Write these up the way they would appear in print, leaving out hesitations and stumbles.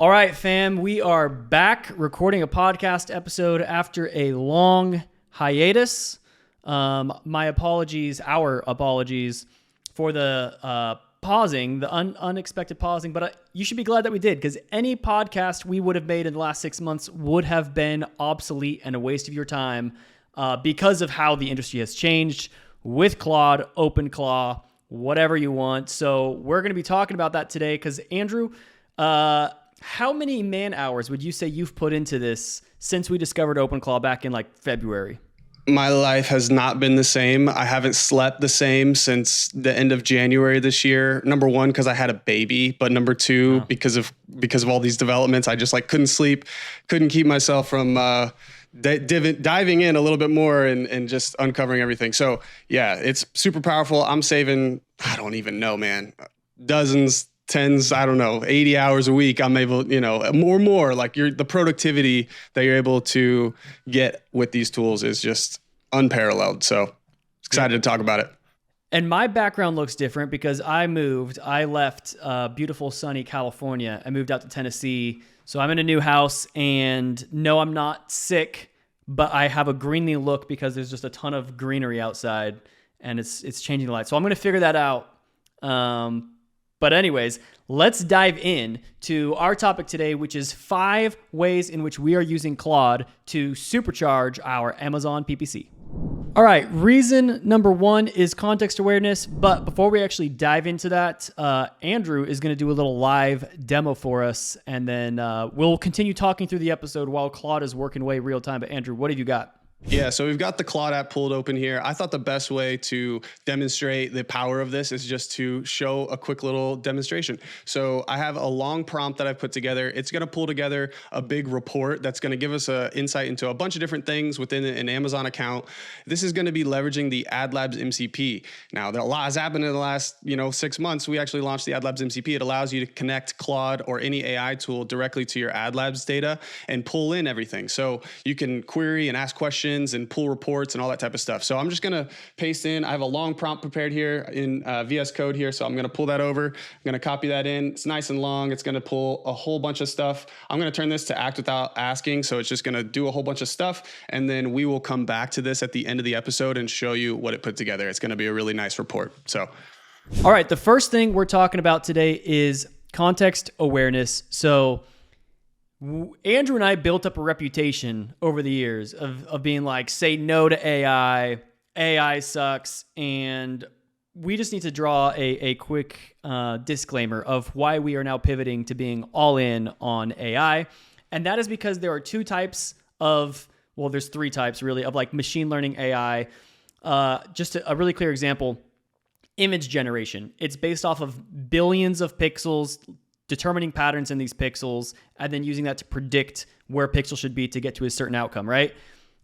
All right, fam, we are back recording a podcast episode after a long hiatus. My apologies, our apologies for the pausing, the unexpected pausing, but you should be glad that we did, because any podcast we would have made in the last 6 months would have been obsolete and a waste of your time because of how the industry has changed with Claude, OpenClaw, whatever you want. So we're going to be talking about that today because, Andrew, how many man hours would you say you've put into this since we discovered OpenClaw back in like February? My life has not been the same. I haven't slept the same since the end of January this year. Number one, because I had a baby, but number two, because of all these developments, I just couldn't sleep, couldn't keep myself from diving in a little bit more and just uncovering everything. So yeah, it's super powerful. I'm saving, I don't even know, man, dozens, tens, I don't know, 80 hours a week. I'm able, more like the productivity that you're able to get with these tools is just unparalleled. So excited to talk about it. And my background looks different because I left beautiful sunny California. I moved out to Tennessee. So I'm in a new house, and no, I'm not sick, but I have a greeny look because there's just a ton of greenery outside and it's changing the light. So I'm going to figure that out. But anyways, let's dive in to our topic today, which is 5 ways in which we are using Claude to supercharge our Amazon PPC. All right, reason number 1 is context awareness. But before we actually dive into that, Andrew is going to do a little live demo for us, and then we'll continue talking through the episode while Claude is working away real time. But Andrew, what have you got? Yeah, so we've got the Claude app pulled open here. I thought the best way to demonstrate the power of this is just to show a quick little demonstration. So I have a long prompt that I've put together. It's going to pull together a big report that's going to give us an insight into a bunch of different things within an Amazon account. This is going to be leveraging the AdLabs MCP. Now, a lot has happened in the last 6 months. We actually launched the AdLabs MCP. It allows you to connect Claude or any AI tool directly to your AdLabs data and pull in everything. So you can query and ask questions and pull reports and all that type of stuff. So I'm just going to paste in. I have a long prompt prepared here in VS Code here. So I'm going to pull that over. I'm going to copy that in. It's nice and long. It's going to pull a whole bunch of stuff. I'm going to turn this to act without asking. So it's just going to do a whole bunch of stuff. And then we will come back to this at the end of the episode and show you what it put together. It's going to be a really nice report. So, all right. The first thing we're talking about today is context awareness. So Andrew and I built up a reputation over the years of being like, say no to AI, AI sucks, and we just need to draw a quick disclaimer of why we are now pivoting to being all in on AI. And that is because there are 2 types of, well, there's 3 types really of like machine learning AI. Just a really clear example, image generation. It's based off of billions of pixels, determining patterns in these pixels, and then using that to predict where a pixel should be to get to a certain outcome, right?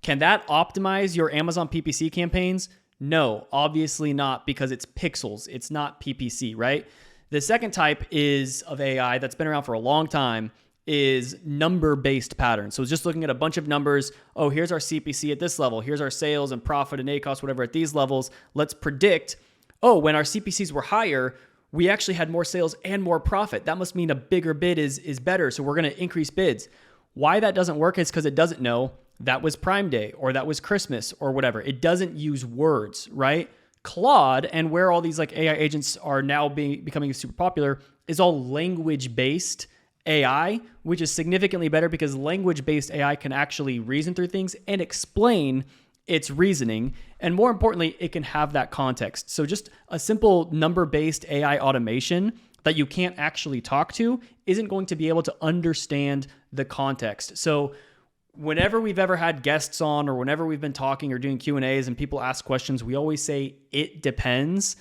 Can that optimize your Amazon PPC campaigns? No, obviously not, because it's pixels. It's not PPC, right? The second type of AI that's been around for a long time is number-based patterns. So it's just looking at a bunch of numbers. Oh, here's our CPC at this level. Here's our sales and profit and ACoS, whatever, at these levels. Let's predict, when our CPCs were higher, we actually had more sales and more profit. That must mean a bigger bid is better. So we're going to increase bids. Why that doesn't work is because it doesn't know that was Prime Day or that was Christmas or whatever. It doesn't use words, right? Claude, and where all these like AI agents are now becoming super popular, is all language-based AI, which is significantly better because language-based AI can actually reason through things and explain its reasoning, and more importantly, it can have that context. So just a simple number-based AI automation that you can't actually talk to isn't going to be able to understand the context. So whenever we've ever had guests on, or whenever we've been talking or doing Q&As and people ask questions, we always say it depends.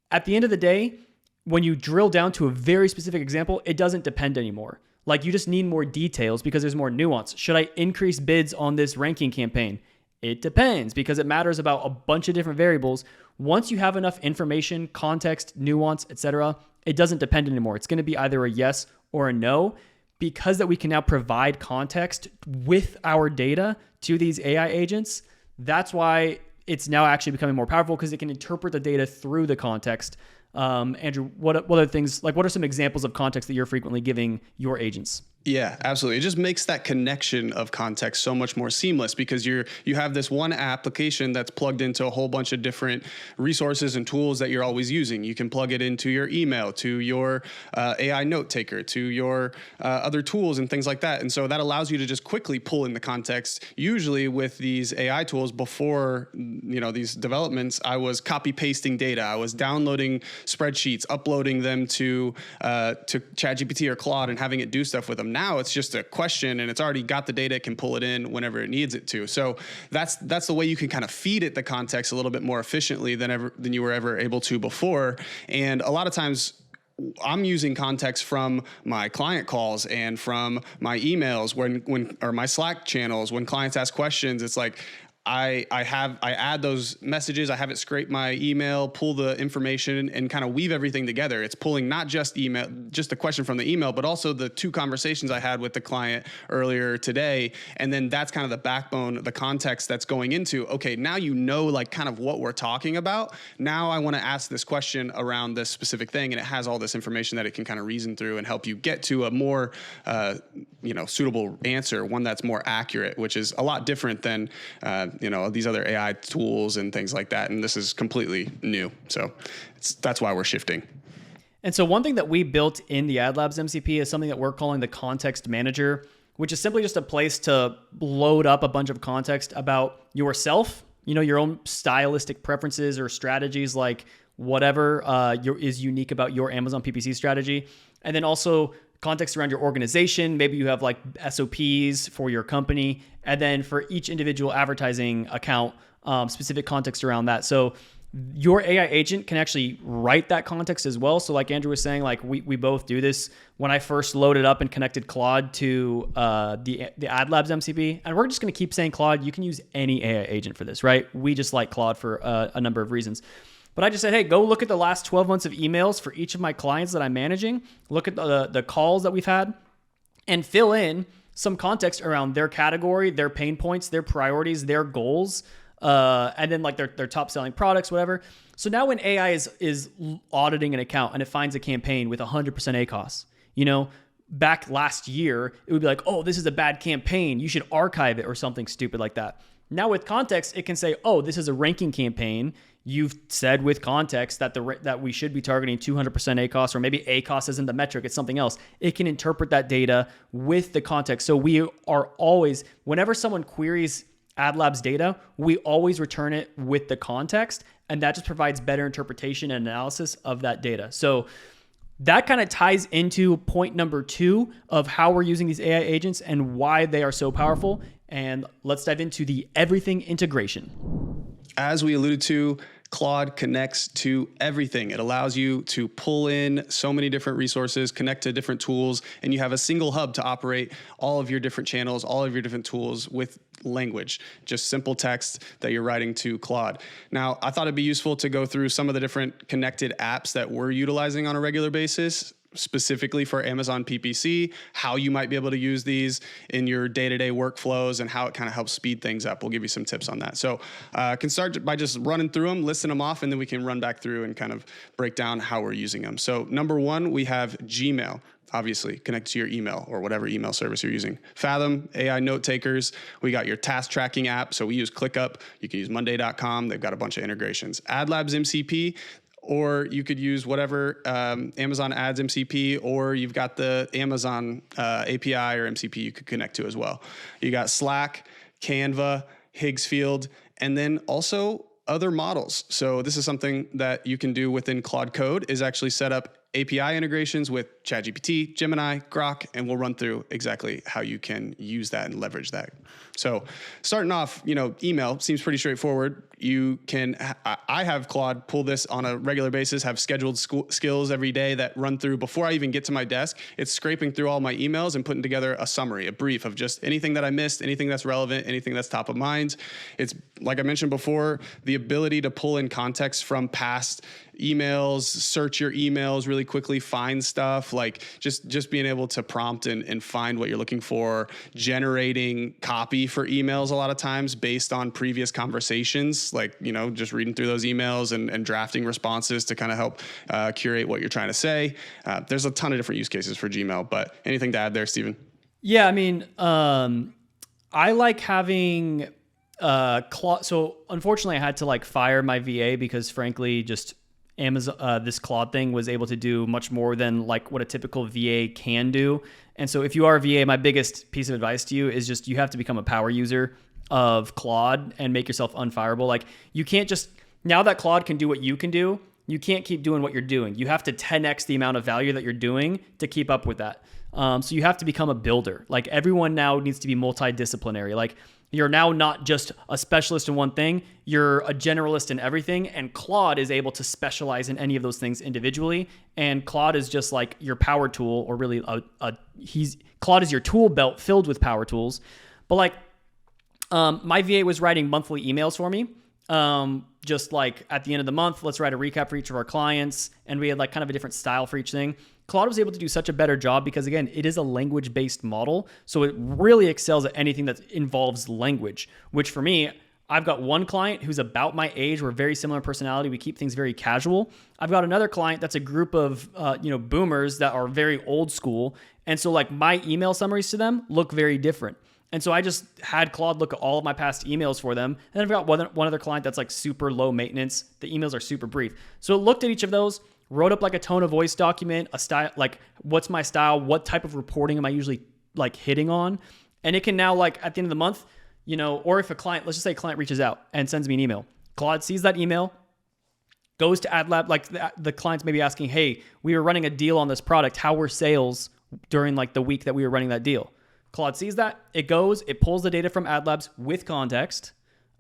At the end of the day, when you drill down to a very specific example, it doesn't depend anymore. Like, you just need more details because there's more nuance. Should I increase bids on this ranking campaign? It depends, because it matters about a bunch of different variables. Once you have enough information, context, nuance, etc., it doesn't depend anymore. It's going to be either a yes or a no, because that we can now provide context with our data to these AI agents. That's why it's now actually becoming more powerful, because it can interpret the data through the context. Andrew, what other things, like what are some examples of context that you're frequently giving your agents? Yeah, absolutely. It just makes that connection of context so much more seamless because you have this one application that's plugged into a whole bunch of different resources and tools that you're always using. You can plug it into your email, to your AI note taker, to your other tools and things like that. And so that allows you to just quickly pull in the context. Usually with these AI tools before, these developments, I was copy pasting data. I was downloading spreadsheets, uploading them to ChatGPT or Claude and having it do stuff with them. Now it's just a question and it's already got the data, it can pull it in whenever it needs it to. So that's the way you can kind of feed it the context a little bit more efficiently than you were ever able to before. And a lot of times I'm using context from my client calls and from my emails or my Slack channels. When clients ask questions, it's like, I add those messages, I have it scrape my email, pull the information and kind of weave everything together. It's pulling not just the question from the email, but also the 2 conversations I had with the client earlier today. And then that's kind of the backbone, the context that's going into, okay, now like kind of what we're talking about. Now I want to ask this question around this specific thing. And it has all this information that it can kind of reason through and help you get to a more, suitable answer, one that's more accurate, which is a lot different than, these other AI tools and things like that. And this is completely new. So that's why we're shifting. And so one thing that we built in the AdLabs MCP is something that we're calling the context manager, which is simply just a place to load up a bunch of context about yourself, your own stylistic preferences or strategies, like whatever is unique about your Amazon PPC strategy. And then also context around your organization. Maybe you have like SOPs for your company. And then for each individual advertising account, specific context around that. So your AI agent can actually write that context as well. So like Andrew was saying, like we both do this. When I first loaded up and connected Claude to the AdLabs MCP, and we're just going to keep saying Claude, you can use any AI agent for this, right? We just like Claude for a number of reasons. But I just said, hey, go look at the last 12 months of emails for each of my clients that I'm managing. Look at the calls that we've had and fill in some context around their category, their pain points, their priorities, their goals, and then like their top selling products, whatever. So now when AI is auditing an account and it finds a campaign with 100% ACoS, back last year, it would be like, oh, this is a bad campaign. You should archive it or something stupid like that. Now with context, it can say, oh, this is a ranking campaign. You've said with context that we should be targeting 200% ACoS, or maybe ACoS isn't the metric, it's something else. It can interpret that data with the context. So we are always, whenever someone queries AdLabs data, we always return it with the context, and that just provides better interpretation and analysis of that data. So that kind of ties into point number 2 of how we're using these AI agents and why they are so powerful. And let's dive into the everything integration. As we alluded to, Claude connects to everything. It allows you to pull in so many different resources, connect to different tools, and you have a single hub to operate all of your different channels, all of your different tools with language, just simple text that you're writing to Claude. Now, I thought it'd be useful to go through some of the different connected apps that we're utilizing on a regular basis, specifically for Amazon PPC, how you might be able to use these in your day-to-day workflows and how it kind of helps speed things up. We'll give you some tips on that. So I can start by just running through them, listing them off, and then we can run back through and kind of break down how we're using them. So number 1, we have Gmail. Obviously, connect to your email or whatever email service you're using. Fathom, AI note takers. We got your task tracking app. So we use ClickUp. You can use Monday.com. They've got a bunch of integrations. AdLabs MCP. Or you could use whatever Amazon Ads MCP, or you've got the Amazon API or MCP you could connect to as well. You got Slack, Canva, Higgsfield, and then also other models. So this is something that you can do within Claude Code, is actually set up API integrations with ChatGPT, Gemini, Grok, and we'll run through exactly how you can use that and leverage that. So starting off, email seems pretty straightforward. You can, I have Claude pull this on a regular basis, have scheduled skills every day that run through before I even get to my desk. It's scraping through all my emails and putting together a summary, a brief of just anything that I missed, anything that's relevant, anything that's top of mind. It's, like I mentioned before, the ability to pull in context from past emails, search your emails really quickly, find stuff, like just being able to prompt and find what you're looking for, generating copy for emails a lot of times based on previous conversations, like, just reading through those emails and drafting responses to kind of help curate what you're trying to say. There's a ton of different use cases for Gmail, but anything to add there, Steven? Yeah, I mean, I like having Claude. So unfortunately, I had to like fire my VA because, frankly, just Amazon, this Claude thing was able to do much more than like what a typical VA can do. And so, if you are a VA, my biggest piece of advice to you is just you have to become a power user of Claude and make yourself unfireable. Like, you can't just, now that Claude can do what you can do, you can't keep doing what you're doing. You have to 10x the amount of value that you're doing to keep up with that. So you have to become a builder. Like, everyone now needs to be multidisciplinary. Like, you're now not just a specialist in one thing, you're a generalist in everything, and Claude is able to specialize in any of those things individually. And Claude is just like your power tool, or really Claude is your tool belt filled with power tools. But like, my VA was writing monthly emails for me. Just like at the end of the month, let's write a recap for each of our clients. And we had like kind of a different style for each thing. Claude was able to do such a better job because, again, it is a language-based model. So it really excels at anything that involves language, which for me, I've got one client who's about my age. We're very similar personality. We keep things very casual. I've got another client that's a group of, boomers that are very old school. And so like my email summaries to them look very different. And so I just had Claude look at all of my past emails for them. And then I've got one other client that's like super low maintenance. The emails are super brief. So it looked at each of those, wrote up like a tone of voice document, a style, like what's my style, what type of reporting am I usually like hitting on. And it can now, like at the end of the month, or if a client, let's just say a client reaches out and sends me an email, Claude sees that email, goes to AdLab, like the client's maybe asking, hey, we were running a deal on this product. How were sales during like the week that we were running that deal? Claude sees that, it pulls the data from AdLabs with context,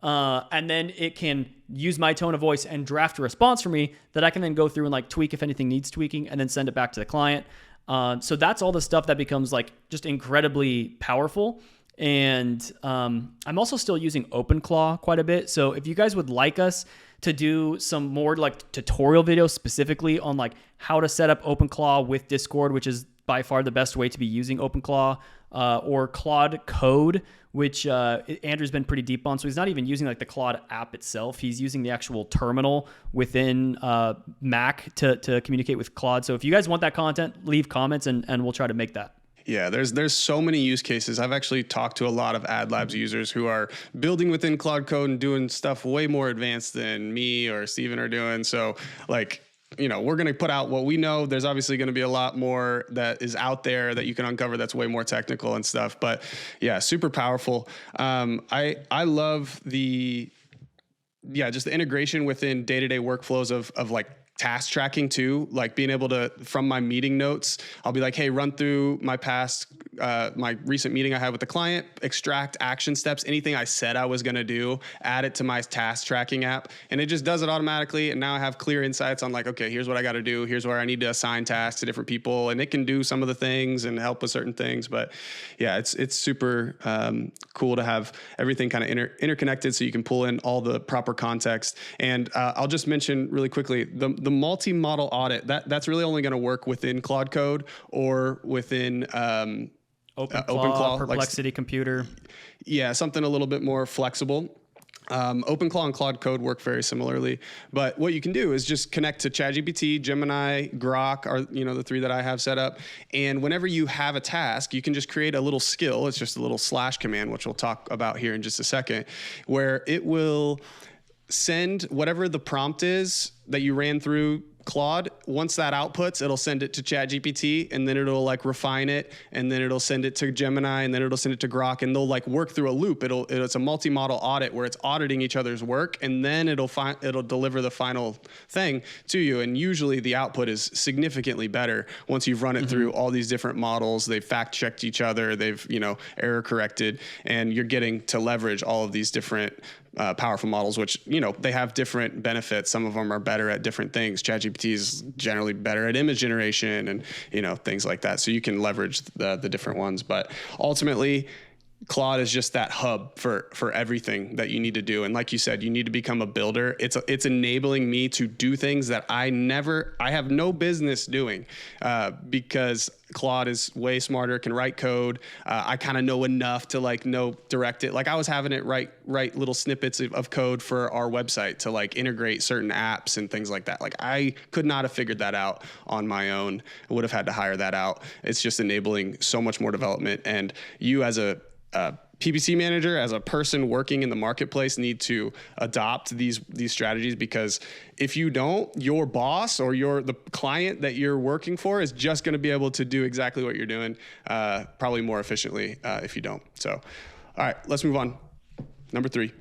and then it can use my tone of voice and draft a response for me that I can then go through and like tweak if anything needs tweaking, and then send it back to the client. So that's all the stuff that becomes like just incredibly powerful. And I'm also still using OpenClaw quite a bit. So if you guys would like us to do some more like tutorial videos specifically on like how to set up OpenClaw with Discord, which is by far the best way to be using OpenClaw, or Claude Code, which Andrew's been pretty deep on. So he's not even using like the Claude app itself. He's using the actual terminal within Mac to communicate with Claude. So if you guys want that content, leave comments and we'll try to make that. Yeah, there's so many use cases. I've actually talked to a lot of AdLabs users who are building within Claude Code and doing stuff way more advanced than me or Steven are doing. So like, we're going to put out what we know. There's obviously going to be a lot more that is out there that you can uncover that's way more technical and stuff. But yeah, super powerful. I love just the integration within day-to-day workflows of like task tracking too, like being able to, from my meeting notes, I'll be like, hey, run through my my recent meeting I had with the client, extract action steps, anything I said I was going to do, add it to my task tracking app. And it just does it automatically. And now I have clear insights on like, okay, here's what I got to do. Here's where I need to assign tasks to different people. And it can do some of the things and help with certain things. But yeah, it's super cool to have everything kind of interconnected so you can pull in all the proper context. And I'll just mention really quickly, the multi-model audit, that's really only going to work within Claude Code or within OpenClaw, Perplexity Computer. Yeah, something a little bit more flexible. OpenClaw and Claude Code work very similarly, but what you can do is just connect to ChatGPT, Gemini, Grok are the three that I have set up. And whenever you have a task, you can just create a little skill. It's just a little / command, which we'll talk about here in just a second, where it will send whatever the prompt is that you ran through Claude. Once that outputs, it'll send it to ChatGPT, and then it'll like refine it, and then it'll send it to Gemini, and then it'll send it to Grok, and they'll like work through a loop. It's a multi-model audit where it's auditing each other's work, and then it'll deliver the final thing to you. And usually the output is significantly better once you've run it through all these different models. They've fact-checked each other. They've error corrected, and you're getting to leverage all of these different powerful models, which, they have different benefits. Some of them are better at different things. ChatGPT is generally better at image generation and, things like that. So you can leverage the different ones. But ultimately, Claude is just that hub for everything that you need to do. And like you said, you need to become a builder. It's enabling me to do things that I have no business doing, because Claude is way smarter, can write code. I kind of know enough to like direct it. Like I was having it write little snippets of code for our website to like integrate certain apps and things like that. Like I could not have figured that out on my own. I would have had to hire that out. It's just enabling so much more development. And you as a PPC manager, as a person working in the marketplace, need to adopt these strategies, because if you don't, your boss or the client that you're working for is just going to be able to do exactly what you're doing, probably more efficiently if you don't. So, all right, let's move on. Number 3.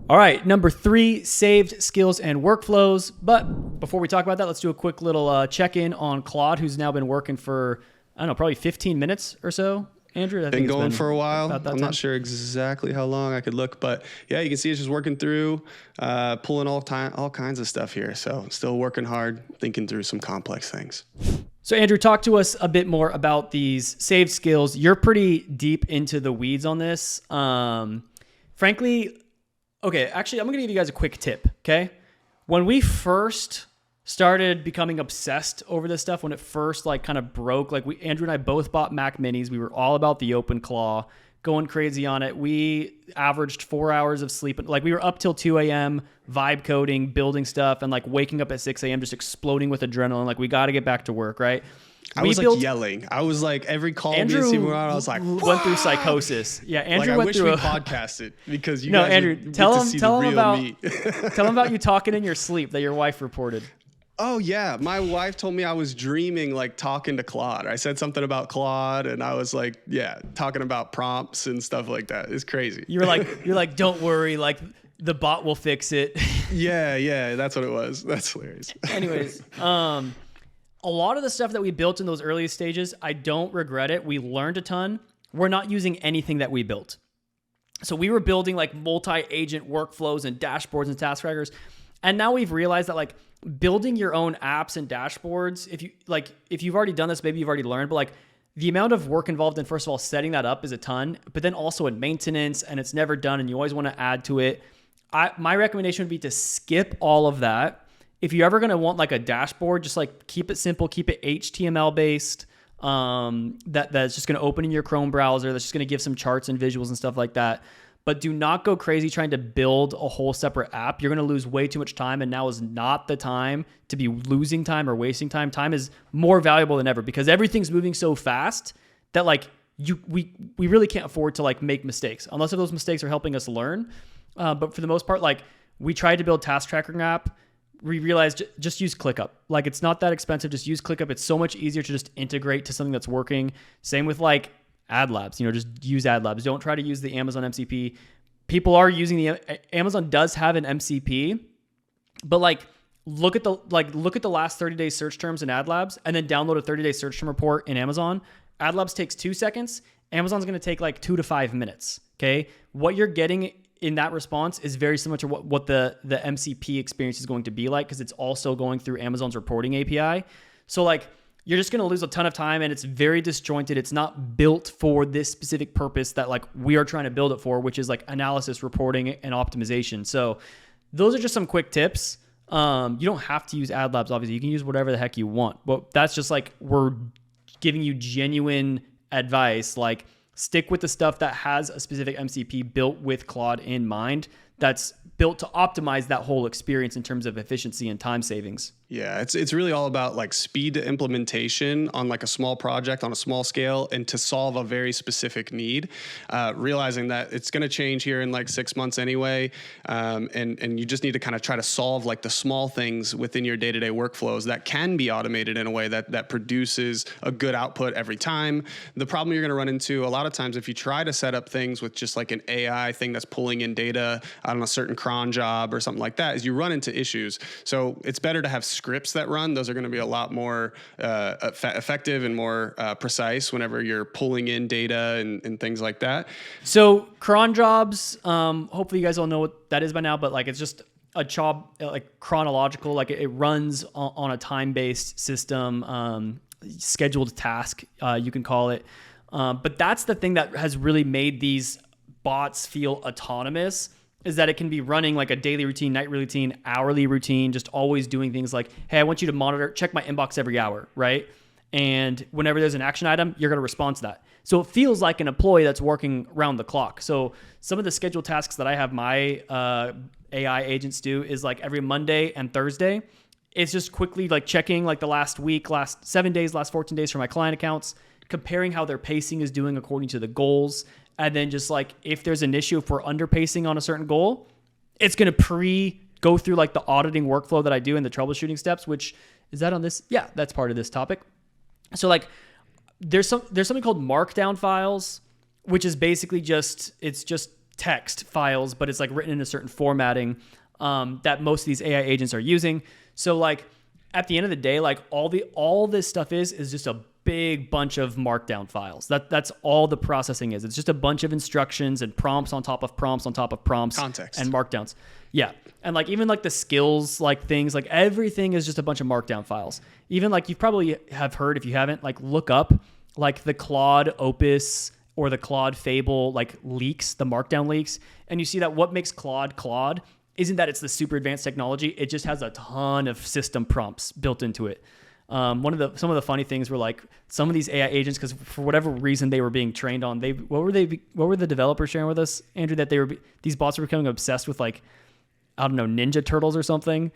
All right, number 3, saved skills and workflows. But before we talk about that, let's do a quick little check-in on Claude, who's now been working for, I don't know, probably 15 minutes or so. Andrew, I think been going for a while. I'm not sure exactly how long. I could look, but yeah, you can see it's just working through, pulling all kinds of stuff here. So still working hard, thinking through some complex things. So Andrew, talk to us a bit more about these saved skills. You're pretty deep into the weeds on this. Frankly, okay, actually, I'm going to give you guys a quick tip, okay? When we first started becoming obsessed over this stuff, when it first like kind of broke, like Andrew and I both bought Mac Minis. We were all about the open claw, going crazy on it. We averaged 4 hours of sleep. Like we were up till 2 a.m. vibe coding, building stuff, and like waking up at 6 a.m. just exploding with adrenaline. Like we got to get back to work, right? I was like yelling. I was like every call Andrew I was like, went through psychosis. Yeah, Andrew like, went through. I wish we podcasted, because you no, guys Andrew, would tell get him to see tell the him real about me. tell him about you talking in your sleep that your wife reported. Oh yeah, my wife told me I was dreaming, like talking to Claude. I said something about Claude, and I was like, yeah, talking about prompts and stuff like that. It's crazy. You're like, don't worry, like the bot will fix it. Yeah, that's what it was. That's hilarious. Anyways, a lot of the stuff that we built in those earliest stages, I don't regret it. We learned a ton. We're not using anything that we built. So we were building like multi-agent workflows and dashboards and task trackers. And now we've realized that like building your own apps and dashboards, if you've already done this, maybe you've already learned, but like the amount of work involved in, first of all, setting that up is a ton, but then also in maintenance, and it's never done and you always want to add to it. My recommendation would be to skip all of that. If you're ever going to want like a dashboard, just like keep it simple, keep it HTML based. That's just going to open in your Chrome browser. That's just going to give some charts and visuals and stuff like that. But do not go crazy trying to build a whole separate app. You're going to lose way too much time, and now is not the time to be losing time or wasting time. Time is more valuable than ever because everything's moving so fast that like we really can't afford to like make mistakes unless if those mistakes are helping us learn. But for the most part, like we tried to build task tracking app. We realized just use ClickUp. Like it's not that expensive. Just use ClickUp. It's so much easier to just integrate to something that's working. Same with like ad labs, just use ad labs. Don't try to use the Amazon MCP. People are using Amazon does have an MCP, but like look at the last 30 days search terms in ad labs and then download a 30-day search term report in Amazon. Ad labs takes 2 seconds. Amazon's going to take like 2 to 5 minutes. Okay. What you're getting in that response is very similar to what the MCP experience is going to be like, because it's also going through Amazon's reporting API. So like you're just going to lose a ton of time, and it's very disjointed. It's not built for this specific purpose that like we are trying to build it for, which is like analysis, reporting, and optimization. So those are just some quick tips. You don't have to use ad labs, obviously. You can use whatever the heck you want, but that's just like we're giving you genuine advice. Like stick with the stuff that has a specific MCP built with Claude in mind, that's built to optimize that whole experience in terms of efficiency and time savings. Yeah, it's really all about like speed to implementation on like a small project on a small scale and to solve a very specific need. Realizing that it's going to change here in like 6 months anyway, and you just need to kind of try to solve like the small things within your day-to-day workflows that can be automated in a way that produces a good output every time. The problem you're going to run into a lot of times if you try to set up things with just like an AI thing that's pulling in data on a certain cron job or something like that is you run into issues. So it's better to have scripts that run. Those are going to be a lot more effective and more precise whenever you're pulling in data and things like that. So cron jobs, hopefully you guys all know what that is by now, but like it's just a job like chronological, like it runs on a time-based system, scheduled task, you can call it. But that's the thing that has really made these bots feel autonomous, is that it can be running like a daily routine, night routine, hourly routine, just always doing things like, hey, I want you to monitor, check my inbox every hour, right? And whenever there's an action item, you're going to respond to that. So it feels like an employee that's working around the clock. So some of the scheduled tasks that I have my AI agents do is like every Monday and Thursday, it's just quickly like checking like the last week, last 7 days, last 14 days for my client accounts, comparing how their pacing is doing according to the goals. And then just like, if there's an issue, if we're under pacing on a certain goal, it's going to go through like the auditing workflow that I do and the troubleshooting steps, which is that on this? Yeah, that's part of this topic. So like there's something called markdown files, which is basically just text files, but it's like written in a certain formatting that most of these AI agents are using. So like at the end of the day, like all this stuff is just a big bunch of markdown files. That's all the processing is. It's just a bunch of instructions and prompts on top of prompts on top of prompts. Context. And markdowns. Yeah. And like even like the skills, like things, like everything is just a bunch of markdown files. Even like you probably have heard, if you haven't, like look up like the Claude Opus or the Claude Fable like leaks, the markdown leaks. And you see that what makes Claude isn't that it's the super advanced technology. It just has a ton of system prompts built into it. Some of the funny things were like some of these AI agents, because for whatever reason they were being trained on, what were the developers sharing with us, Andrew, that these bots were becoming obsessed with like, I don't know, Ninja Turtles or something.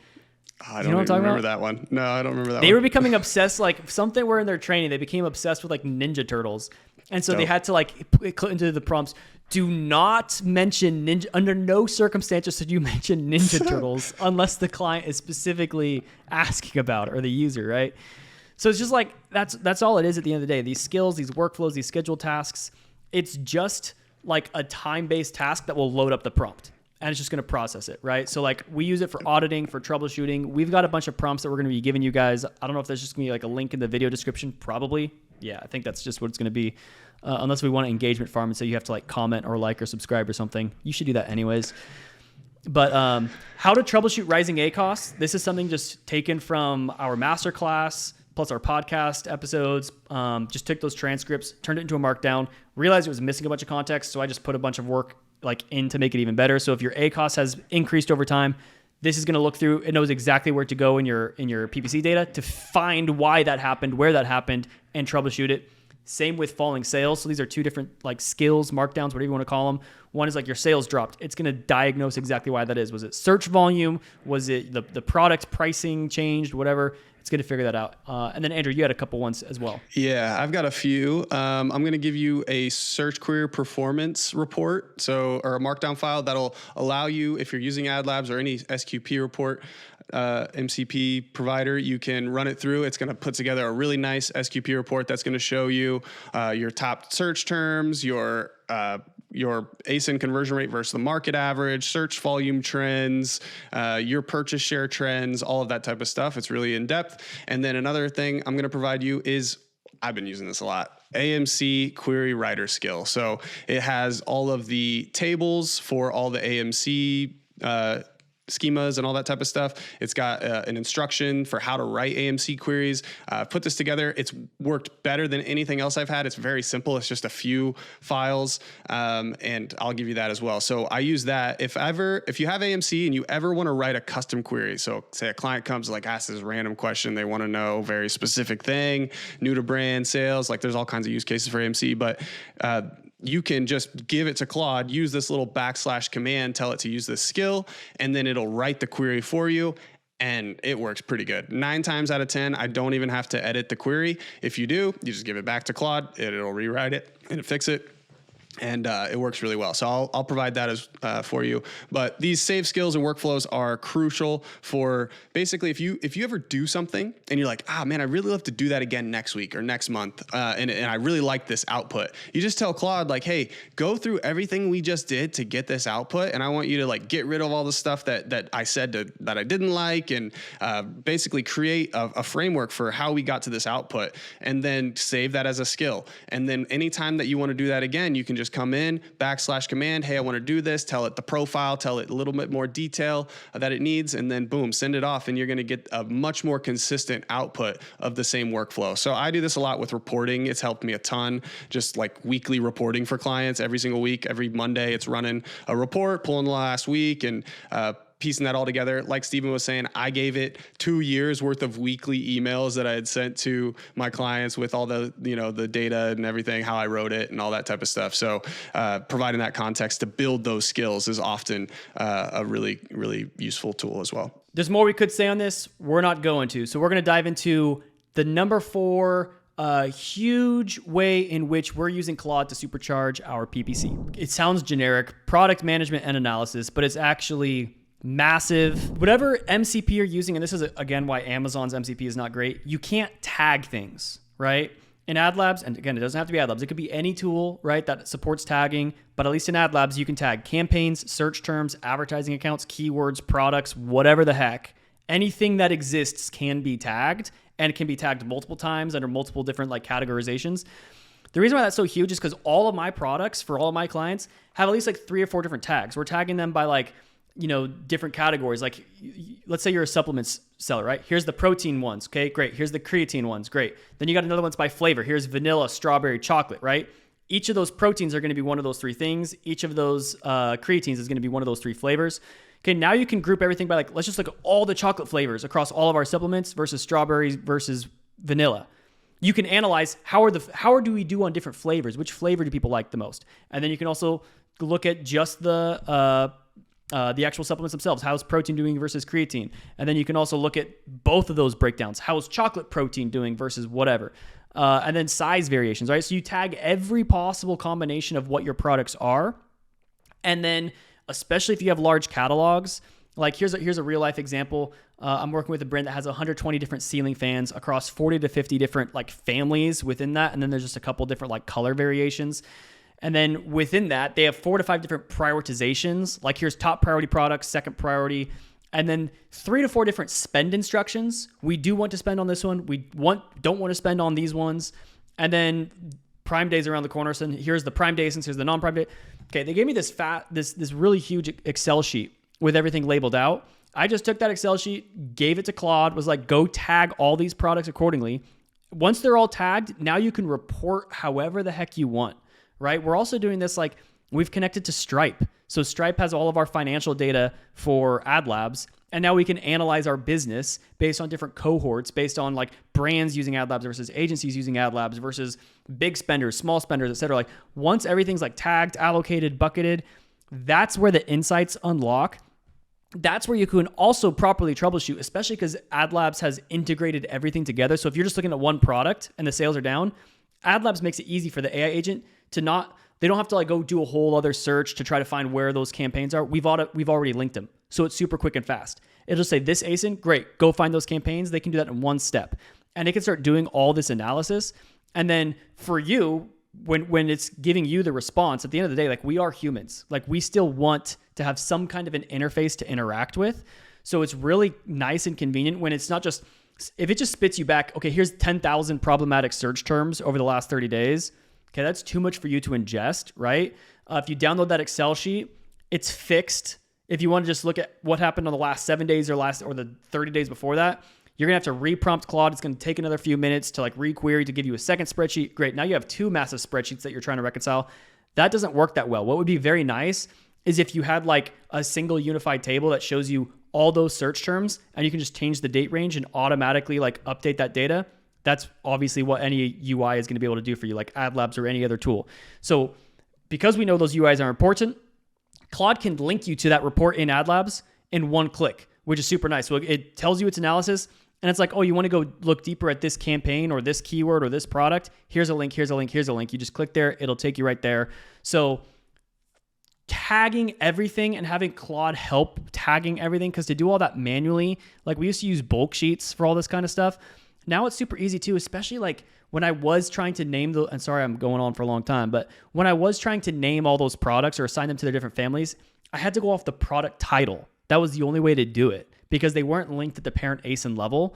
I don't even remember that one. No, I don't remember that one. They were becoming obsessed, like something where in their training, they became obsessed with like Ninja Turtles. And so they had to like put into the prompts, do not mention Ninja, under no circumstances should you mention Ninja Turtles unless the client is specifically asking about it, or the user, right? So it's just like, that's all it is at the end of the day. These skills, these workflows, these scheduled tasks, it's just like a time-based task that will load up the prompt. And it's just going to process it, right? So like we use it for auditing, for troubleshooting. We've got a bunch of prompts that we're going to be giving you guys. I don't know if there's just going to be like a link in the video description. Probably. Yeah, I think that's just what it's going to be. Unless we want an engagement farm and so you have to like comment or like or subscribe or something. You should do that anyways. But how to troubleshoot rising A costs. This is something just taken from our masterclass plus our podcast episodes. Just took those transcripts, turned it into a markdown, realized it was missing a bunch of context. So I just put a bunch of work to make it even better. So if your A cost has increased over time, this is going to look through. It knows exactly where to go in your PPC data to find why that happened, where that happened, and troubleshoot it. Same with falling sales. So these are two different like skills, markdowns, whatever you want to call them. One is like your sales dropped. It's going to diagnose exactly why that is. Was it search volume? Was it the product pricing changed? Whatever. It's going to figure that out. And then Andrew, you had a couple ones as well. Yeah, I've got a few. I'm going to give you a search query performance report, or a markdown file that'll allow you, if you're using AdLabs or any SQP report, MCP provider, you can run it through. It's going to put together a really nice SQP report that's going to show you your top search terms, your ASIN conversion rate versus the market average, search volume trends, your purchase share trends, all of that type of stuff. It's really in depth. And then another thing I'm going to provide you is, I've been using this a lot, AMC query writer skill. So it has all of the tables for all the AMC schemas and all that type of stuff. It's got an instruction for how to write AMC queries. Put this together. It's worked better than anything else I've had. It's very simple. It's just a few files, and I'll give you that as well. So I use that. If you have AMC and you ever want to write a custom query, so say a client comes like asks this random question, they want to know a very specific thing, new to brand sales, like there's all kinds of use cases for AMC, but you can just give it to Claude, use this little / command, tell it to use this skill, and then it'll write the query for you. And it works pretty good. 9 times out of 10, I don't even have to edit the query. If you do, you just give it back to Claude, it'll rewrite it and fix it. And it works really well. So I'll provide that as for you. But these save skills and workflows are crucial for basically if you ever do something and you're like, man, I really love to do that again next week or next month, and I really like this output. You just tell Claude like, hey, go through everything we just did to get this output, and I want you to like get rid of all the stuff that I said that I didn't like, and basically create a framework for how we got to this output, and then save that as a skill. And then anytime that you want to do that again, you can just Just come in, /command, hey, I want to do this, tell it the profile, tell it a little bit more detail that it needs, and then boom, send it off, and you're going to get a much more consistent output of the same workflow. So I do this a lot with reporting. It's helped me a ton, just like weekly reporting for clients every single week. Every Monday, it's running a report, pulling the last week, and piecing that all together. Like Steven was saying, I gave it 2 years worth of weekly emails that I had sent to my clients with all the, the data and everything, how I wrote it and all that type of stuff. So providing that context to build those skills is often a really, really useful tool as well. There's more we could say on this. We're not going to. So we're going to dive into the number 4 huge way in which we're using Claude to supercharge our PPC. It sounds generic, product management and analysis, but it's actually massive. Whatever MCP you're using, and this is again why Amazon's MCP is not great, you can't tag things, right? In AdLabs, and again, it doesn't have to be AdLabs, it could be any tool, right, that supports tagging, but at least in AdLabs, you can tag campaigns, search terms, advertising accounts, keywords, products, whatever the heck. Anything that exists can be tagged, and it can be tagged multiple times under multiple different like categorizations. The reason why that's so huge is because all of my products for all of my clients have at least like 3 or 4 different tags. We're tagging them by like, different categories. Like let's say you're a supplements seller, right? Here's the protein ones. Okay, great. Here's the creatine ones. Great. Then you got another ones by flavor. Here's vanilla, strawberry, chocolate, right? Each of those proteins are going to be one of those 3 things. Each of those creatines is going to be one of those 3 flavors. Okay, now you can group everything by like, let's just look at all the chocolate flavors across all of our supplements versus strawberries versus vanilla. You can analyze how do we do on different flavors? Which flavor do people like the most? And then you can also look at just the actual supplements themselves. How's protein doing versus creatine? And then you can also look at both of those breakdowns. How's chocolate protein doing versus whatever? And then size variations, right? So you tag every possible combination of what your products are. And then, especially if you have large catalogs, like here's a real life example. I'm working with a brand that has 120 different ceiling fans across 40 to 50 different like families within that. And then there's just a couple different like color variations. And then within that, they have 4 to 5 different prioritizations. Like here's top priority products, second priority, and then 3 to 4 different spend instructions. We do want to spend on this one. Don't want to spend on these ones. And then Prime Day's around the corner. So here's the Prime Day, since here's the non-Prime Day. Okay, they gave me this really huge Excel sheet with everything labeled out. I just took that Excel sheet, gave it to Claude, was like, go tag all these products accordingly. Once they're all tagged, now you can report however the heck you want. Right? We're also doing this, like we've connected to Stripe. So Stripe has all of our financial data for AdLabs. And now we can analyze our business based on different cohorts, based on like brands using AdLabs versus agencies using AdLabs versus big spenders, small spenders, et cetera. Like once everything's like tagged, allocated, bucketed, that's where the insights unlock. That's where you can also properly troubleshoot, especially because AdLabs has integrated everything together. So if you're just looking at one product and the sales are down, AdLabs makes it easy for the AI agent to they don't have to like go do a whole other search to try to find where those campaigns are. We've already linked them. So it's super quick and fast. It'll just say this ASIN, great, go find those campaigns. They can do that in one step. And it can start doing all this analysis. And then for you, when it's giving you the response, at the end of the day, like we are humans. Like we still want to have some kind of an interface to interact with. So it's really nice and convenient when it's not just, if it just spits you back, okay, here's 10,000 problematic search terms over the last 30 days. Okay, that's too much for you to ingest, right? If you download that Excel sheet, it's fixed. If you want to just look at what happened on the last 7 days or the 30 days before that, you're going to have to reprompt Claude. It's going to take another few minutes to like requery to give you a second spreadsheet. Great. Now you have 2 massive spreadsheets that you're trying to reconcile. That doesn't work that well. What would be very nice is if you had like a single unified table that shows you all those search terms and you can just change the date range and automatically like update that data. That's obviously what any UI is going to be able to do for you, like AdLabs or any other tool. So because we know those UIs are important, Claude can link you to that report in AdLabs in one click, which is super nice. So it tells you its analysis, and it's like, oh, you want to go look deeper at this campaign or this keyword or this product? Here's a link, here's a link, here's a link. You just click there, it'll take you right there. So tagging everything and having Claude help tagging everything, because to do all that manually, like we used to use bulk sheets for all this kind of stuff. Now it's super easy too, especially like when I was trying to name and sorry, I'm going on for a long time, but when I was trying to name all those products or assign them to their different families, I had to go off the product title. That was the only way to do it because they weren't linked at the parent ASIN level.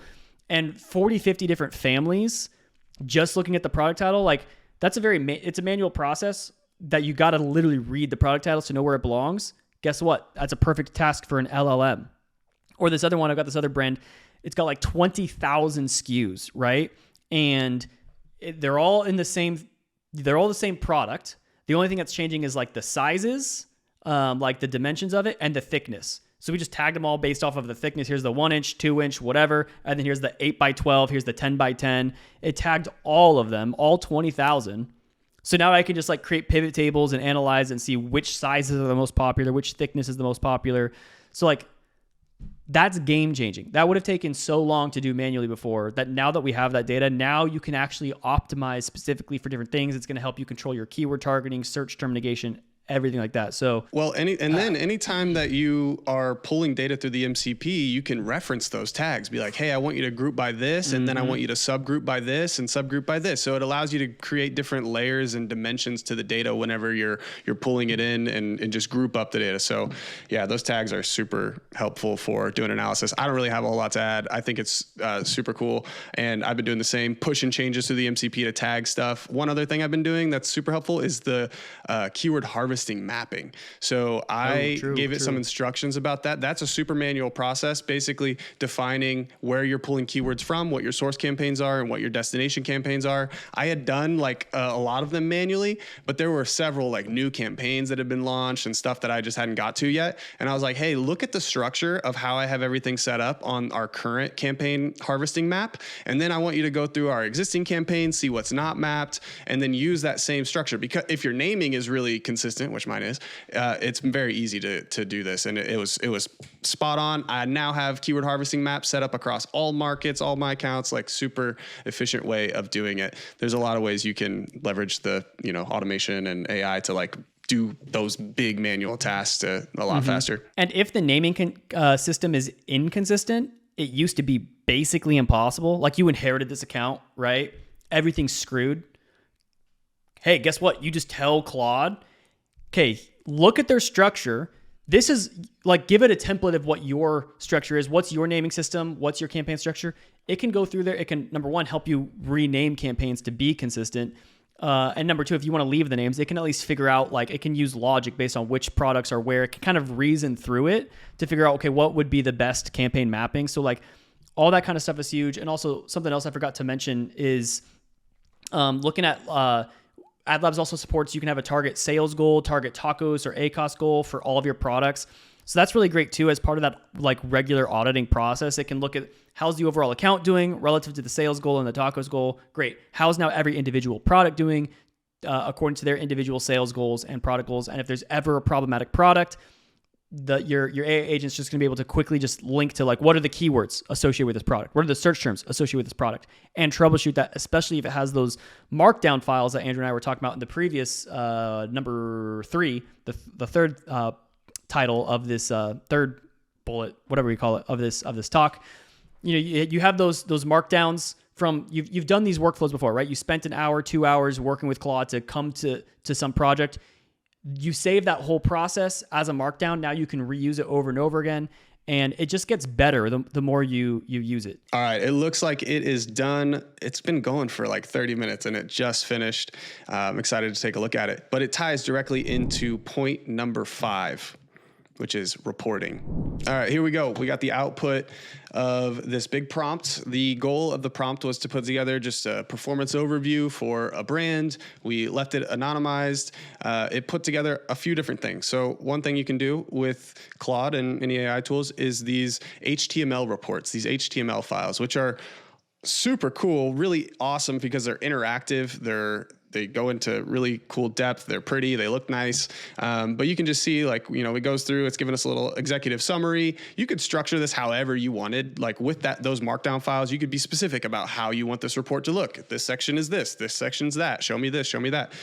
And 40, 50 different families, just looking at the product title, like that's it's a manual process. that you got to literally read the product titles to know where it belongs. Guess what? That's a perfect task for an LLM. Or this other one, I've got this other brand. It's got like 20,000 SKUs, right? And they're all the same product. The only thing that's changing is like the sizes, like the dimensions of it, and the thickness. So we just tagged them all based off of the thickness. Here's the 1 inch, 2 inch, whatever. And then here's the 8 by 12. Here's the 10 by 10. It tagged all of them, all 20,000. So now I can just like create pivot tables and analyze and see which sizes are the most popular, which thickness is the most popular. So like that's game changing. That would have taken so long to do manually before, that now that we have that data, now you can actually optimize specifically for different things. It's going to help you control your keyword targeting, search term negation, everything like that. So well, then anytime that you are pulling data through the MCP, you can reference those tags. Be like, hey, I want you to group by this, and then I want you to subgroup by this and subgroup by this. So it allows you to create different layers and dimensions to the data whenever you're pulling it in, and just group up the data. So yeah, those tags are super helpful for doing analysis. I don't really have a whole lot to add. I think it's super cool, and I've been doing the same, pushing changes to the MCP to tag stuff. One other thing I've been doing that's super helpful is the keyword harvesting mapping. So I gave it some instructions about that. That's a super manual process, basically defining where you're pulling keywords from, what your source campaigns are, and what your destination campaigns are. I had done like a lot of them manually, but there were several like new campaigns that had been launched and stuff that I just hadn't got to yet. And I was like, hey, look at the structure of how I have everything set up on our current campaign harvesting map. And then I want you to go through our existing campaigns, see what's not mapped, and then use that same structure. Because if your naming is really consistent, which mine is, it's very easy to do this. And it was spot on. I now have keyword harvesting maps set up across all markets, all my accounts, like super efficient way of doing it. There's a lot of ways you can leverage the, automation and AI to like do those big manual tasks a lot faster. And if the naming system is inconsistent, it used to be basically impossible. Like you inherited this account, right? Everything's screwed. Hey, guess what? You just tell Claude, okay, look at their structure. This is like, give it a template of what your structure is. What's your naming system? What's your campaign structure? It can go through there. It can, number one, help you rename campaigns to be consistent. And number two, if you want to leave the names, it can at least figure out, like, it can use logic based on which products are where. It can kind of reason through it to figure out, okay, what would be the best campaign mapping? So like all that kind of stuff is huge. And also something else I forgot to mention is looking at AdLabs also supports, you can have a target sales goal, target tacos or ACOS goal for all of your products. So that's really great too. As part of that like regular auditing process, it can look at how's the overall account doing relative to the sales goal and the tacos goal. Great. How's now every individual product doing according to their individual sales goals and product goals? And if there's ever a problematic product, your AI agent's just going to be able to quickly just link to like, what are the keywords associated with this product? What are the search terms associated with this product? And troubleshoot that, especially if it has those markdown files that Andrew and I were talking about in the previous number 3, the third title of this third bullet, whatever we call it, of this talk. You have those markdowns from, you've done these workflows before, right? You spent an hour, 2 hours working with Claude to come to some project. You save that whole process as a markdown. Now you can reuse it over and over again. And it just gets better the more you use it. All right. It looks like it is done. It's been going for like 30 minutes and it just finished. I'm excited to take a look at it. But it ties directly into point number 5, which is reporting. All right, here we go. We got the output of this big prompt. The goal of the prompt was to put together just a performance overview for a brand. We left it anonymized. It put together a few different things. So one thing you can do with Claude and any AI tools is these HTML reports, these HTML files, which are super cool, really awesome because they're interactive. They go into really cool depth. They're pretty. They look nice. But you can just see, like, it goes through. It's giving us a little executive summary. You could structure this however you wanted. Like with those markdown files, you could be specific about how you want this report to look. This section is this section's that. Show me this, show me that.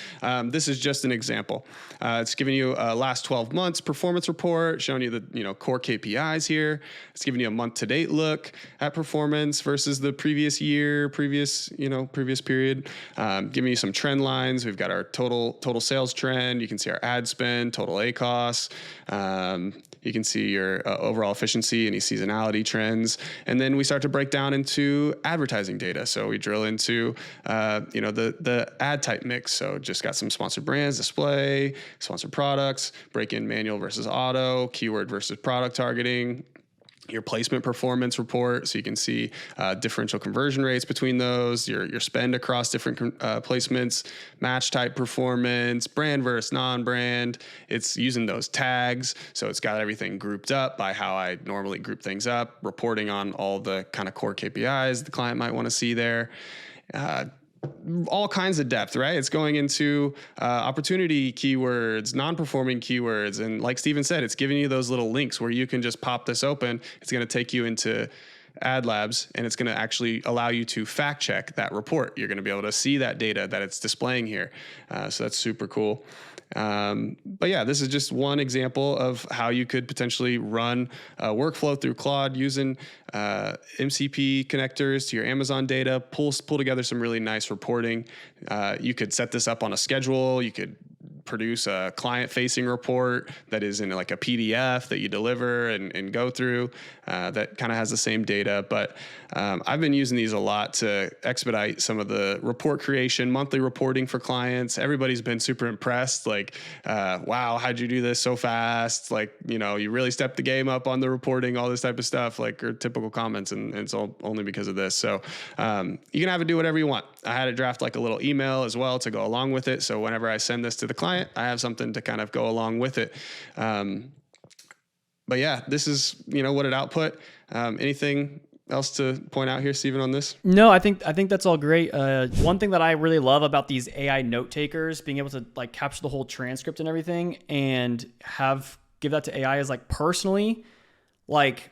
This is just an example. It's giving you a last 12 months performance report, showing you the core KPIs here. It's giving you a month-to-date look at performance versus the previous year, previous period. Giving you some trends trend lines. We've got our total sales trend. You can see our ad spend, total ACOS. You can see your overall efficiency, any seasonality trends. And then we start to break down into advertising data. So we drill into, the ad type mix. So just got some sponsored brands, display, sponsored products, break in manual versus auto, keyword versus product targeting, your placement performance report, so you can see differential conversion rates between those, your spend across different placements, match type performance, brand versus non-brand. It's using those tags, so it's got everything grouped up by how I normally group things up, reporting on all the kind of core KPIs the client might want to see there. All kinds of depth, right? It's going into opportunity keywords, non-performing keywords. And like Steven said, it's giving you those little links where you can just pop this open. It's going to take you into Ad Labs, and it's going to actually allow you to fact check that report. You're going to be able to see that data that it's displaying here. So that's super cool. But yeah, this is just one example of how you could potentially run a workflow through Claude using MCP connectors to your Amazon data, pull together some really nice reporting. You could set this up on a schedule. You could produce a client-facing report that is in like a PDF that you deliver and go through that kind of has the same data. But I've been using these a lot to expedite some of the report creation, monthly reporting for clients. Everybody's been super impressed. Like, wow, how'd you do this so fast? Like, you really stepped the game up on the reporting, all this type of stuff, like are typical comments. And it's all only because of this. So you can have it do whatever you want. I had it draft like a little email as well to go along with it. So whenever I send this to the client, I have something to kind of go along with it. But yeah, this is, what it output. Anything else to point out here, Steven, on this? No, I think that's all great. One thing that I really love about these AI note takers, being able to like capture the whole transcript and everything and give that to AI is like personally, like,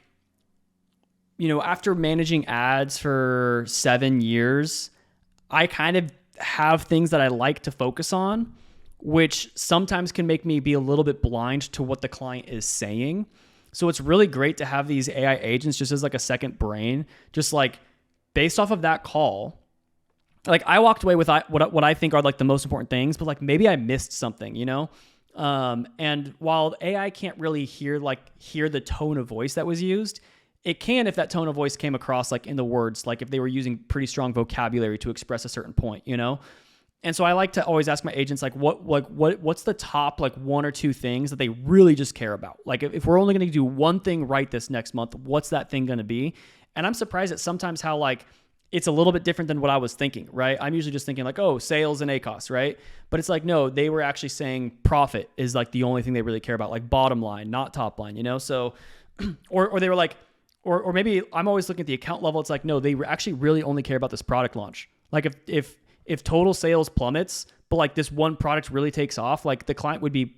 after managing ads for 7 years, I kind of have things that I like to focus on, which sometimes can make me be a little bit blind to what the client is saying. So it's really great to have these AI agents just as like a second brain, just like based off of that call. Like I walked away with what I think are like the most important things, but like maybe I missed something, and while AI can't really hear the tone of voice that was used, it can if that tone of voice came across like in the words, like if they were using pretty strong vocabulary to express a certain point, And so I like to always ask my agents, what's the top like one or two things that they really just care about? Like if we're only going to do one thing right this next month, what's that thing going to be? And I'm surprised at sometimes how like it's a little bit different than what I was thinking, right? I'm usually just thinking like, oh, sales and ACOS, right? But it's like, no, they were actually saying profit is like the only thing they really care about, like bottom line, not top line, So, or they were like, or maybe I'm always looking at the account level. It's like, no, they actually really only care about this product launch. Like if total sales plummets, but like this one product really takes off, like the client would be,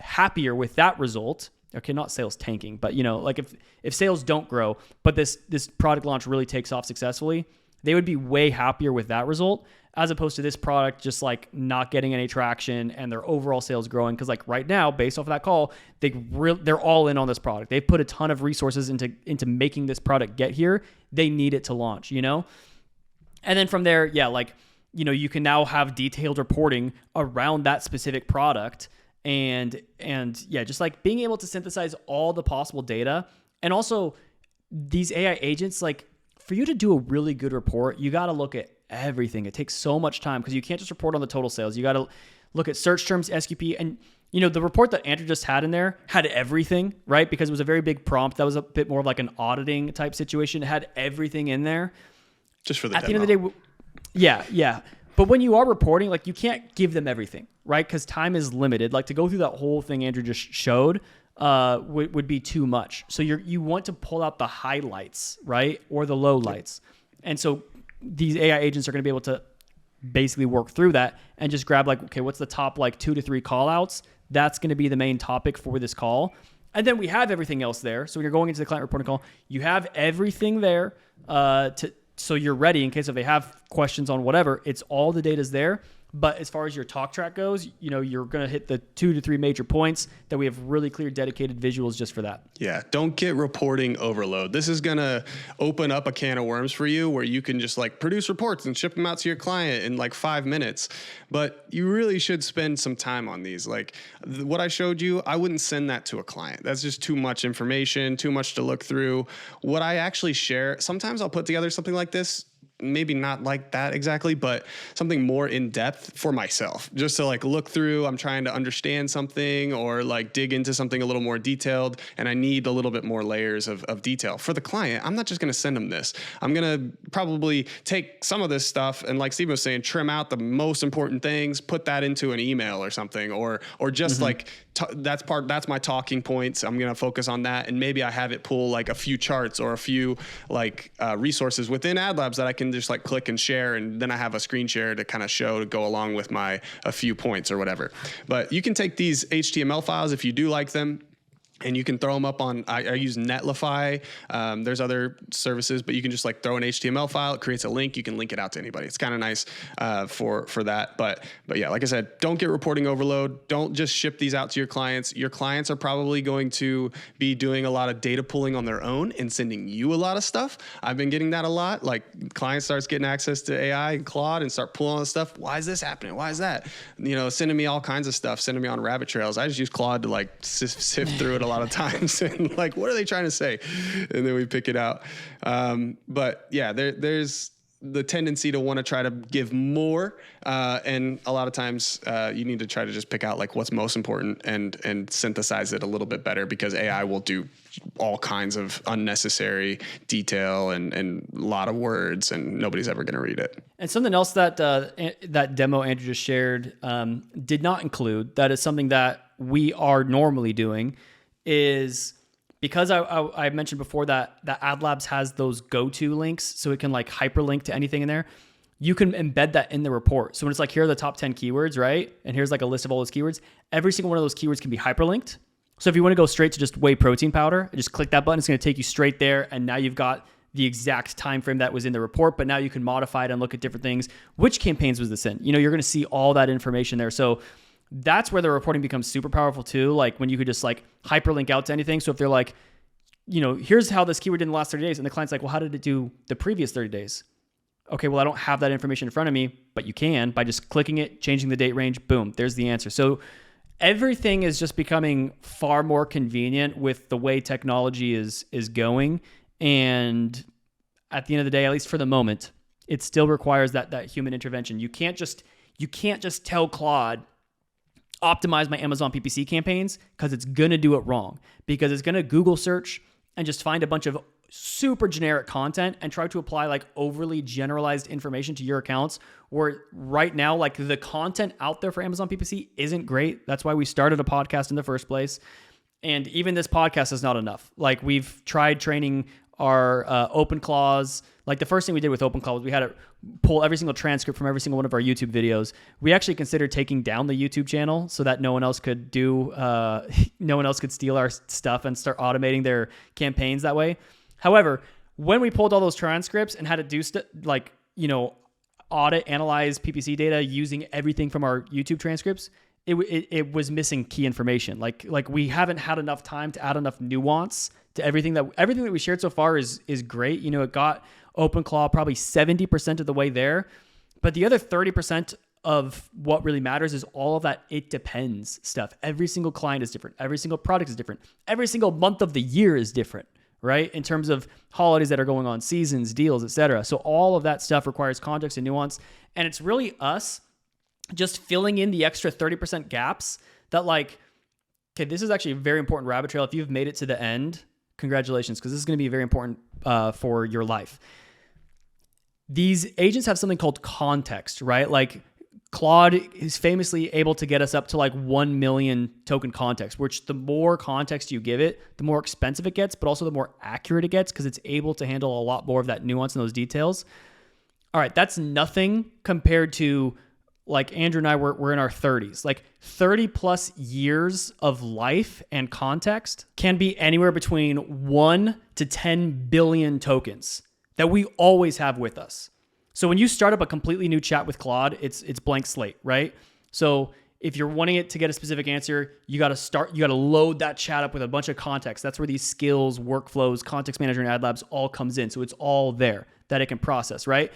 happier with that result. Okay, not sales tanking, but like if sales don't grow, but this product launch really takes off successfully, they would be way happier with that result as opposed to this product just like not getting any traction and their overall sales growing. Cause like right now, based off of that call, they're all in on this product. They've put a ton of resources into making this product get here. They need it to launch, And then from there, yeah, like, you can now have detailed reporting around that specific product and yeah, just like being able to synthesize all the possible data. And also these AI agents, like for you to do a really good report, you got to look at everything. It takes so much time because you can't just report on the total sales. You got to look at search terms, SQP, and the report that Andrew just had in there had everything, right? Because it was a very big prompt. That was a bit more of like an auditing type situation. It had everything in there. Just for the At the end of the day, yeah. But when you are reporting, like you can't give them everything, right? Because time is limited. Like to go through that whole thing Andrew just showed would be too much. So you want to pull out the highlights, right? Or the lowlights. And so these AI agents are going to be able to basically work through that and just grab like, okay, what's the top like 2 to 3 call outs? That's going to be the main topic for this call. And then we have everything else there. So when you're going into the client reporting call, you have everything there so you're ready in case if they have questions on whatever. It's all the data's there. But as far as your talk track goes, you're going to hit the 2 to 3 major points that we have really clear dedicated visuals just for that. Yeah. Don't get reporting overload. This is going to open up a can of worms for you where you can just like produce reports and ship them out to your client in like 5 minutes. But you really should spend some time on these. Like what I showed you, I wouldn't send that to a client. That's just too much information, too much to look through. What I actually share, sometimes I'll put together something like this, maybe not like that exactly, but something more in depth for myself, just to like look through. I'm trying to understand something or like dig into something a little more detailed, and I need a little bit more layers of detail. For the client, I'm not just going to send them this. I'm going to probably take some of this stuff and, like Steve was saying, trim out the most important things, put that into an email or something, or just like that's my talking points. I'm going to focus on that, and maybe I have it pull like a few charts or a few like resources within AdLabs that I can just like click and share, and then I have a screen share to kind of show to go along with a few points or whatever. But you can take these HTML files if you do like them, and you can throw them up on, I use Netlify. There's other services, but you can just like throw an HTML file. It creates a link. You can link it out to anybody. It's kind of nice for that. But yeah, like I said, don't get reporting overload. Don't just ship these out to your clients. Your clients are probably going to be doing a lot of data pulling on their own and sending you a lot of stuff. I've been getting that a lot. Like clients starts getting access to AI and Claude and start pulling on stuff. Why is this happening? Why is that? Sending me all kinds of stuff, sending me on rabbit trails. I just use Claude to like sift through it a lot of times and like, what are they trying to say? And then we pick it out. But yeah, there's the tendency to want to try to give more. And a lot of times you need to try to just pick out like what's most important and synthesize it a little bit better, because AI will do all kinds of unnecessary detail and a lot of words, and nobody's ever going to read it. And something else that that demo Andrew just shared did not include, that is something that we are normally doing, is because I mentioned before that AdLabs has those go-to links, so it can like hyperlink to anything in there. You can embed that in the report. So when it's like, here are the top 10 keywords, right? And here's like a list of all those keywords. Every single one of those keywords can be hyperlinked. So if you want to go straight to just whey protein powder, just click that button. It's going to take you straight there. And now you've got the exact time frame that was in the report, but now you can modify it and look at different things. Which campaigns was this in? You're going to see all that information there. So that's where the reporting becomes super powerful too. Like when you could just like hyperlink out to anything. So if they're like, here's how this keyword did in the last 30 days. And the client's like, well, how did it do the previous 30 days? Okay, well, I don't have that information in front of me, but you can by just clicking it, changing the date range, boom, there's the answer. So everything is just becoming far more convenient with the way technology is going. And at the end of the day, at least for the moment, it still requires that human intervention. You can't just tell Claude, optimize my Amazon PPC campaigns, because it's going to do it wrong, because it's going to Google search and just find a bunch of super generic content and try to apply like overly generalized information to your accounts, where right now, like the content out there for Amazon PPC isn't great. That's why we started a podcast in the first place. And even this podcast is not enough. Like we've tried training our open clause. Like the first thing we did with open clause was we had to pull every single transcript from every single one of our YouTube videos. We actually considered taking down the YouTube channel so that no one else could steal our stuff and start automating their campaigns that way. However, when we pulled all those transcripts and had to do audit, analyze PPC data using everything from our YouTube transcripts, it was missing key information. Like we haven't had enough time to add enough nuance to everything that we shared so far is great. It got OpenClaw probably 70% of the way there, but the other 30% of what really matters is all of that it depends stuff. Every single client is different. Every single product is different. Every single month of the year is different, right? In terms of holidays that are going on, seasons, deals, etc. So all of that stuff requires context and nuance, and it's really us just filling in the extra 30% gaps that like, okay, this is actually a very important rabbit trail. If you've made it to the end, congratulations, because this is going to be very important for your life. These agents have something called context, right? Like Claude is famously able to get us up to like 1 million token context, which the more context you give it, the more expensive it gets, but also the more accurate it gets, because it's able to handle a lot more of that nuance and those details. All right, that's nothing compared to like Andrew and I we're in our 30s. Like 30 plus years of life and context can be anywhere between 1 to 10 billion tokens that we always have with us. So when you start up a completely new chat with Claude, it's blank slate, right? So if you're wanting it to get a specific answer, you got to load that chat up with a bunch of context. That's where these skills, workflows, context manager, and ad labs all comes in. So it's all there that it can process, right?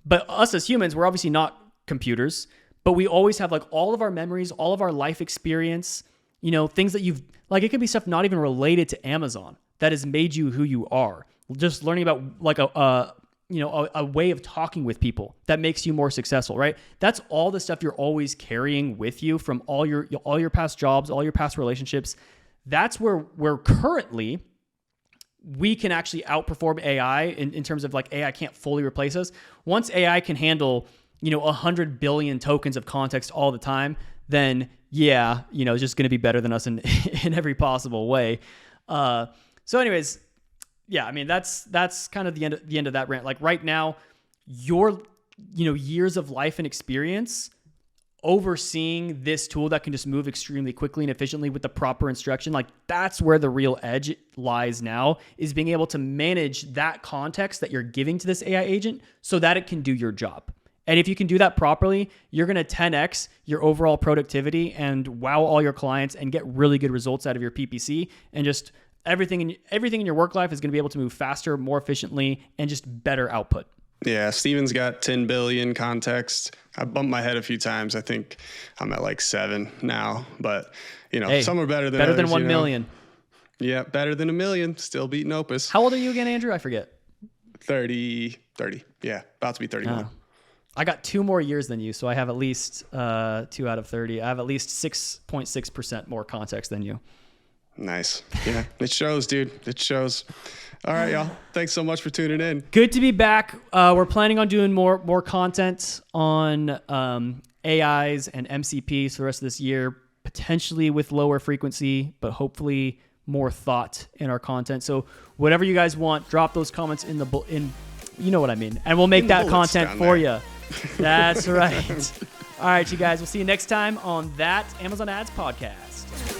But us as humans, we're obviously not computers, but we always have like all of our memories, all of our life experience, things that you've, like, it could be stuff not even related to Amazon that has made you who you are. Just learning about like a way of talking with people that makes you more successful, right? That's all the stuff you're always carrying with you from all your past jobs, all your past relationships. That's where currently we can actually outperform AI in terms of like AI can't fully replace us. Once AI can handle, 100 billion tokens of context all the time, then yeah, it's just going to be better than us in every possible way. So anyways, yeah, I mean, that's kind of the end of that rant. Like right now, your years of life and experience overseeing this tool that can just move extremely quickly and efficiently with the proper instruction, like that's where the real edge lies now, is being able to manage that context that you're giving to this AI agent so that it can do your job. And if you can do that properly, you're going to 10x your overall productivity and wow all your clients and get really good results out of your PPC, and just everything in your work life is going to be able to move faster, more efficiently, and just better output. Yeah, Steven's got 10 billion context. I bumped my head a few times. I think I'm at like 7 now, but hey, some are better than others, 1 million. Yeah, better than 1 million. Still beating Opus. How old are you again, Andrew? I forget. 30. Yeah, about to be 31. Oh. I got 2 more years than you, so I have at least 2 out of 30. I have at least 6.6% more context than you. Nice. Yeah, it shows, dude. It shows. All right, y'all. Thanks so much for tuning in. Good to be back. We're planning on doing more content on AIs and MCPs for the rest of this year, potentially with lower frequency, but hopefully more thought in our content. So whatever you guys want, drop those comments in you know what I mean, and we'll make that content for you. That's right. All right, you guys. We'll see you next time on That Amazon Ads Podcast.